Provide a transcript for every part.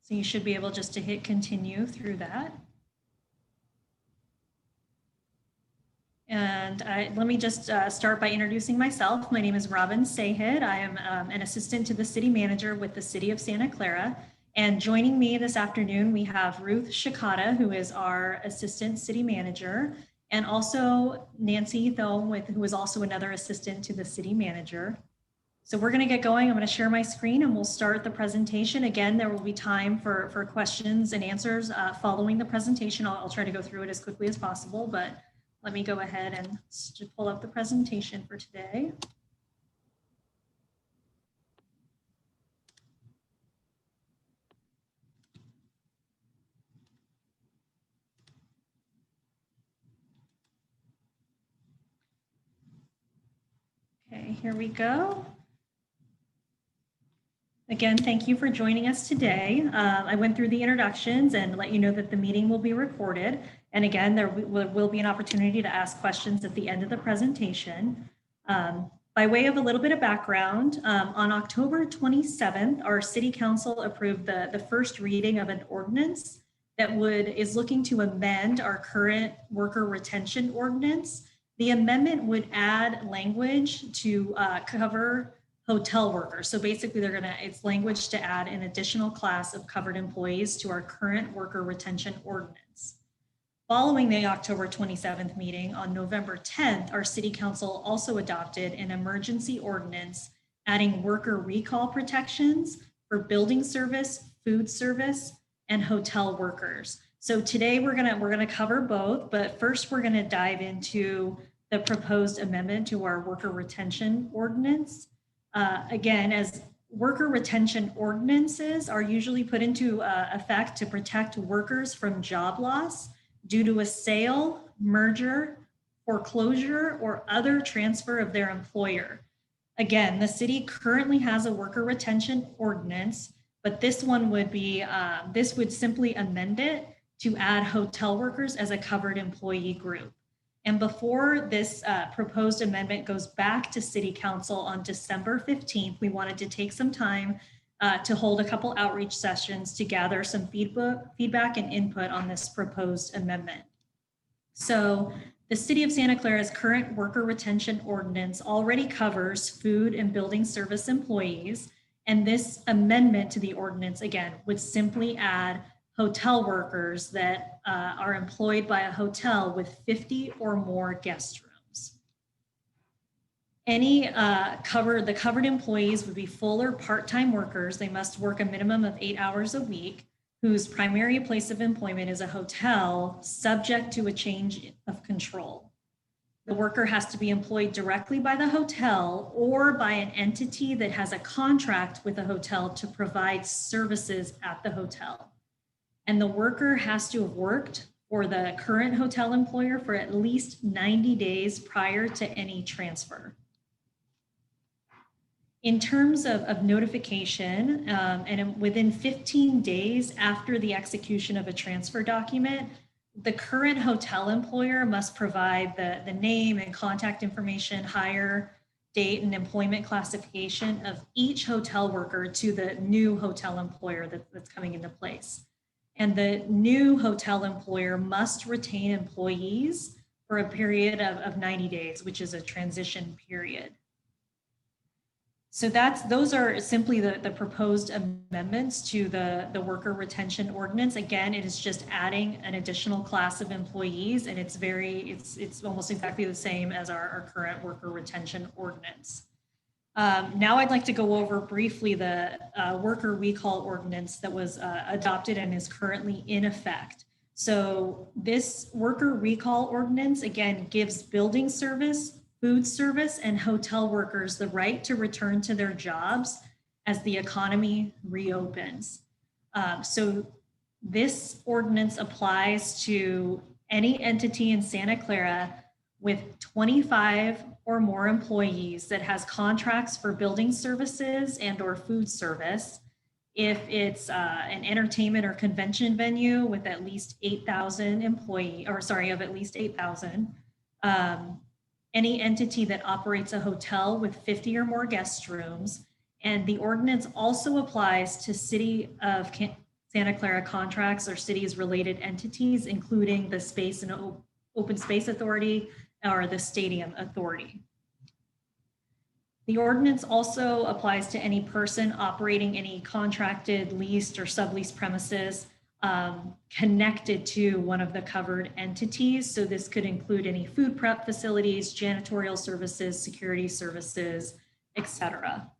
So you should be able just to hit continue through that. And let me just start by introducing myself. My name is Robin Sahid. I am an assistant to the city manager with the city of Santa Clara. And joining me this afternoon, we have Ruth Shikata, who is our assistant city manager, and also Nancy Thome, who is also another assistant to the city manager. So we're going to get going. I'm going to share my screen and we'll start the presentation. Again, there will be time for questions and answers following the presentation. I'll try to go through it as quickly as possible, but let me go ahead and pull up the presentation for today. Okay, here we go. Again, thank you for joining us today. I went through the introductions and let you know that the meeting will be recorded. And again, there will be an opportunity to ask questions at the end of the presentation. By way of a little bit of background, on October 27th, our City Council approved the first reading of an ordinance that is looking to amend our current worker retention ordinance. The amendment would add language to cover hotel workers. So basically it's language to add an additional class of covered employees to our current worker retention ordinance. Following the October 27th meeting, on November 10th, our City Council also adopted an emergency ordinance adding worker recall protections for building service, food service, and hotel workers. So today we're gonna cover both, but first we're gonna dive into the proposed amendment to our worker retention ordinance. Again, as worker retention ordinances are usually put into effect to protect workers from job loss due to a sale, merger, foreclosure, or other transfer of their employer. Again, the city currently has a worker retention ordinance, but this one would be, this would simply amend it to add hotel workers as a covered employee group. And before this proposed amendment goes back to City Council on December 15th, we wanted to take some time to hold a couple outreach sessions to gather some feedback and input on this proposed amendment. So the City of Santa Clara's current worker retention ordinance already covers food and building service employees. And this amendment to the ordinance, again, would simply add hotel workers that are employed by a hotel with 50 or more guest rooms. The covered employees would be full or part-time workers. They must work a minimum of 8 hours a week, whose primary place of employment is a hotel, subject to a change of control. The worker has to be employed directly by the hotel or by an entity that has a contract with a hotel to provide services at the hotel. And the worker has to have worked for the current hotel employer for at least 90 days prior to any transfer. In terms of notification, and within 15 days after the execution of a transfer document, the current hotel employer must provide the name and contact information, hire date, and employment classification of each hotel worker to the new hotel employer that's coming into place. And the new hotel employer must retain employees for a period of 90 days, which is a transition period. So those are simply the proposed amendments to the worker retention ordinance. Again, it is just adding an additional class of employees, and it's almost exactly the same as our current worker retention ordinance. Now I'd like to go over briefly the worker recall ordinance that was adopted and is currently in effect. So this worker recall ordinance, again, gives building service, food service, and hotel workers the right to return to their jobs as the economy reopens. So this ordinance applies to any entity in Santa Clara with 25 or more employees that has contracts for building services and or food service. If it's an entertainment or convention venue with at least 8,000 employees, or sorry, of at least 8,000, any entity that operates a hotel with 50 or more guest rooms. And the ordinance also applies to City of Santa Clara contracts or cities related entities, including the Space and Open Space Authority or the Stadium Authority. The ordinance also applies to any person operating any contracted, leased, or subleased premises connected to one of the covered entities. So this could include any food prep facilities, janitorial services, security services, etc.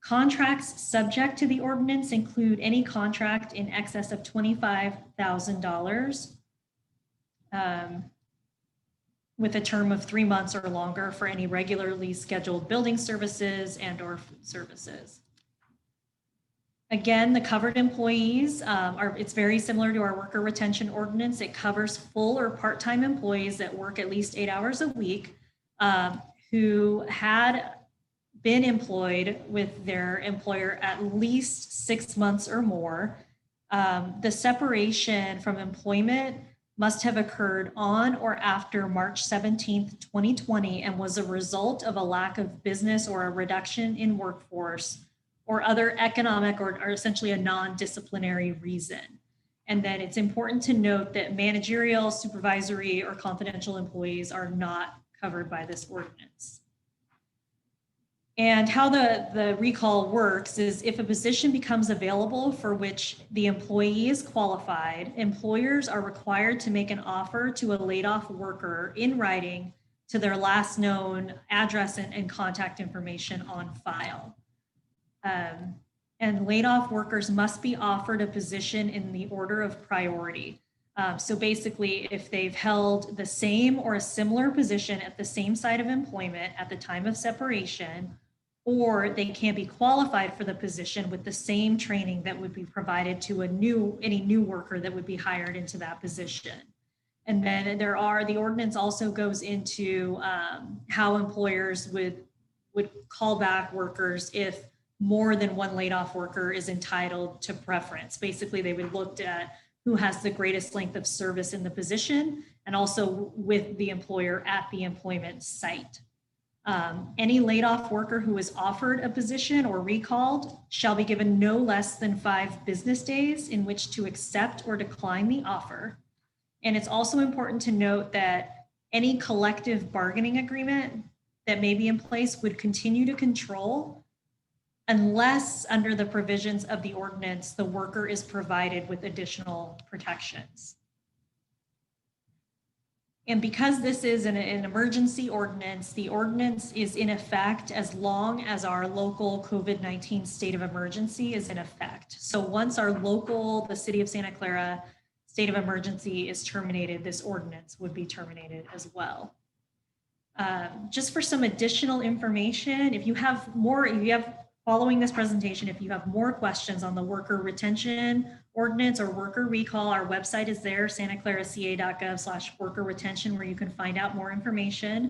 Contracts subject to the ordinance include any contract in excess of $25,000 with a term of 3 months or longer for any regularly scheduled building services and/or food services. Again, the covered employees it's very similar to our worker retention ordinance. It covers full or part-time employees that work at least 8 hours a week who had been employed with their employer at least 6 months or more. The separation from employment must have occurred on or after March 17th, 2020, and was a result of a lack of business or a reduction in workforce or other economic or essentially a non-disciplinary reason. And then it's important to note that managerial, supervisory, or confidential employees are not covered by this ordinance. And how the recall works is if a position becomes available for which the employee is qualified, employers are required to make an offer to a laid off worker in writing to their last known address and contact information on file. And laid off workers must be offered a position in the order of priority. So basically, if they've held the same or a similar position at the same site of employment at the time of separation, or they can't be qualified for the position with the same training that would be provided to any new worker that would be hired into that position. And then the ordinance also goes into how employers would call back workers if more than one laid off worker is entitled to preference. Basically, they would look at who has the greatest length of service in the position and also with the employer at the employment site. Any laid off worker who is offered a position or recalled shall be given no less than 5 business days in which to accept or decline the offer. And it's also important to note that any collective bargaining agreement that may be in place would continue to control unless under the provisions of the ordinance, the worker is provided with additional protections. And because this is an emergency ordinance, the ordinance is in effect as long as our local COVID-19 state of emergency is in effect. So once our local, the city of Santa Clara state of emergency is terminated, this ordinance would be terminated as well. Just for some additional information, if you have following this presentation, if you have more questions on the worker retention ordinance or worker recall, our website is there, santaclaraca.gov/worker retention, where you can find out more information.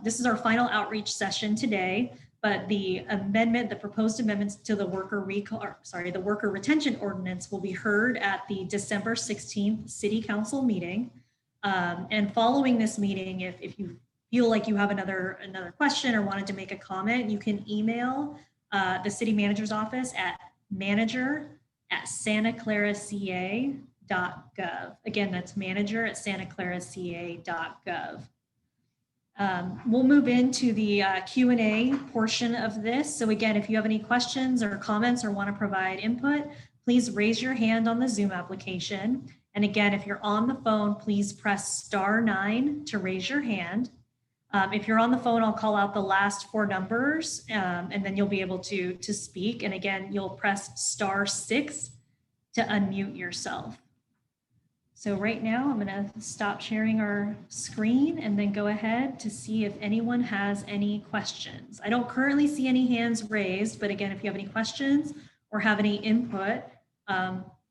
This is our final outreach session today, but the proposed amendments to the worker retention ordinance will be heard at the December 16th City Council meeting. And following this meeting, if you feel like you have another question or wanted to make a comment, you can email the city manager's office at manager@santaclaraca.gov. Again, that's manager@santaclaraca.gov. We'll move into the Q&A portion of this. So again, if you have any questions or comments or want to provide input, please raise your hand on the Zoom application. And again, if you're on the phone, please press *9 to raise your hand. If you're on the phone, I'll call out the last 4 numbers and then you'll be able to speak. And again, you'll press *6 to unmute yourself. So right now I'm going to stop sharing our screen and then go ahead to see if anyone has any questions. I don't currently see any hands raised, but again, if you have any questions or have any input,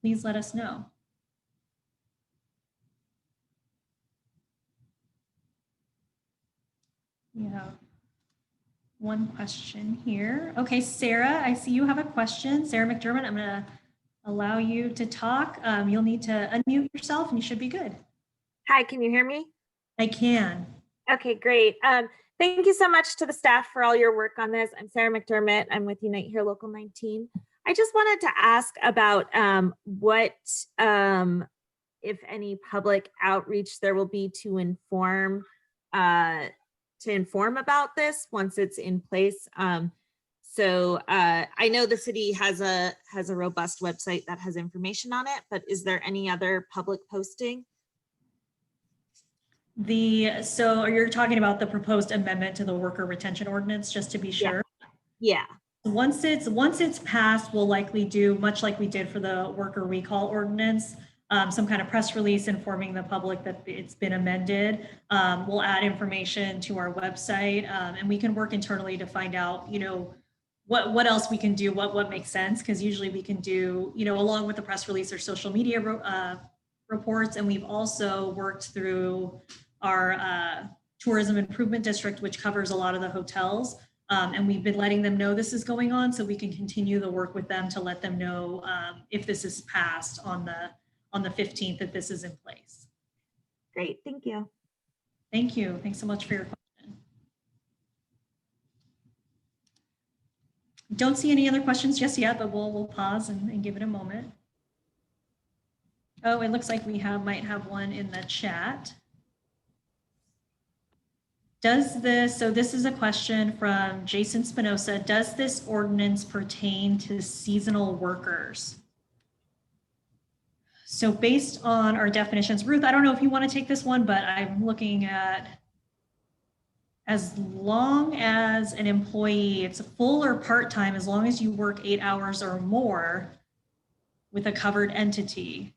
please let us know. We have one question here. Okay, Sarah, I see you have a question. Sarah McDermott, I'm going to allow you to talk. You'll need to unmute yourself and you should be good. Hi, can you hear me? I can. Okay, great. Thank you so much to the staff for all your work on this. I'm Sarah McDermott. I'm with Unite Here Local 19. I just wanted to ask about what, if any, public outreach there will be to inform about this once it's in place. I know the city has a robust website that has information on it, but is there any other public posting? So you're talking about the proposed amendment to the worker retention ordinance, just to be sure? Yeah. Once it's passed, we'll likely do, much like we did for the worker recall ordinance, some kind of press release informing the public that it's been amended. We'll add information to our website, and we can work internally to find out, what else we can do, what makes sense, because usually we can do, along with the press release or social media reports. And we've also worked through our tourism improvement district, which covers a lot of the hotels. And we've been letting them know this is going on, so we can continue the work with them to let them know if this is passed on the 15th, that this is in place. Great, thank you. Thank you. Thanks so much for your question. Don't see any other questions just yet, but we'll pause and give it a moment. Oh, it looks like we might have one in the chat. So this is a question from Jason Spinoza. Does this ordinance pertain to seasonal workers? So based on our definitions, Ruth, I don't know if you want to take this one, but I'm looking at, as long as an employee, it's a full or part-time, as long as you work 8 hours or more with a covered entity.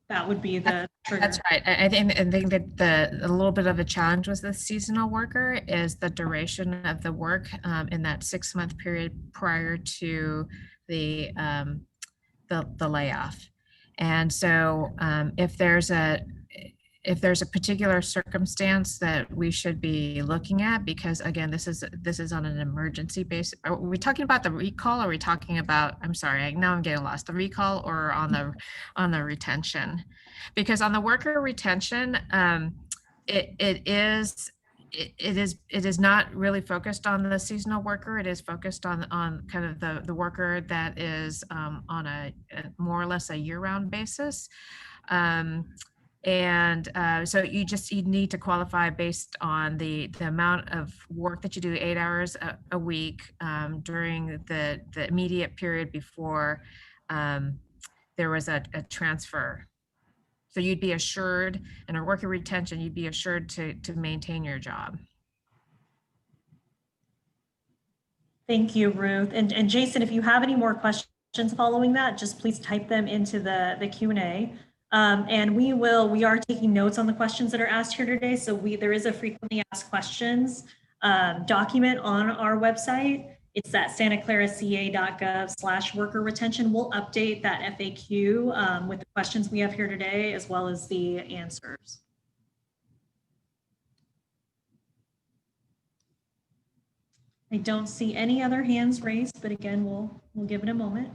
That would be the trigger. That's right. I think that a little bit of a challenge with the seasonal worker is the duration of the work in that 6-month period prior to the layoff. And so if there's a particular circumstance that we should be looking at, because again, this is on an emergency basis. Are we talking about the recall? Or are we talking about, I'm sorry, now I'm getting lost, the recall or on the retention? Because on the worker retention, it is not really focused on the seasonal worker. It is focused on kind of the worker that is on a more or less a year-round basis. So you need to qualify based on the amount of work that you do, 8 hours a week during the immediate period before there was a transfer. So you'd be assured, in a worker retention, you'd be assured to maintain your job. Thank you, Ruth. And Jason, if you have any more questions following that, just please type them into the Q&A. And we are taking notes on the questions that are asked here today. So there is a frequently asked questions document on our website. It's at santaclaraca.gov/worker retention. We'll update that FAQ with the questions we have here today, as well as the answers. I don't see any other hands raised, but again, we'll give it a moment.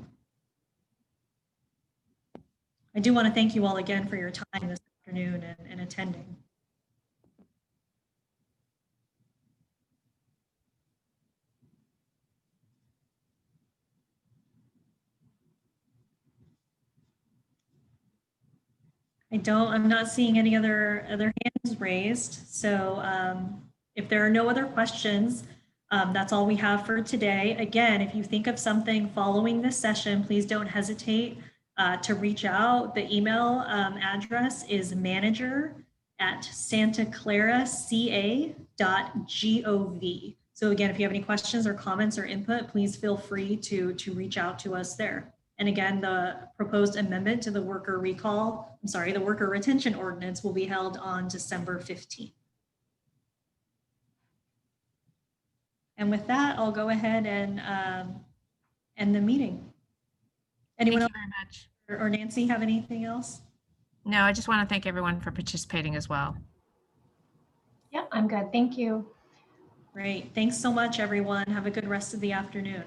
I do want to thank you all again for your time this afternoon and attending. I'm not seeing any other hands raised. So if there are no other questions, that's all we have for today. Again, if you think of something following this session, please don't hesitate to reach out. The email address is manager@santaclaraca.gov. So again, if you have any questions or comments or input, please feel free to reach out to us there. And again, the proposed amendment to the worker retention ordinance will be held on December 15th. And with that, I'll go ahead and end the meeting. Anyone else? Thank you very much. Or Nancy, have anything else? No, I just want to thank everyone for participating as well. Yep, I'm good. Thank you. Great. Thanks so much, everyone. Have a good rest of the afternoon.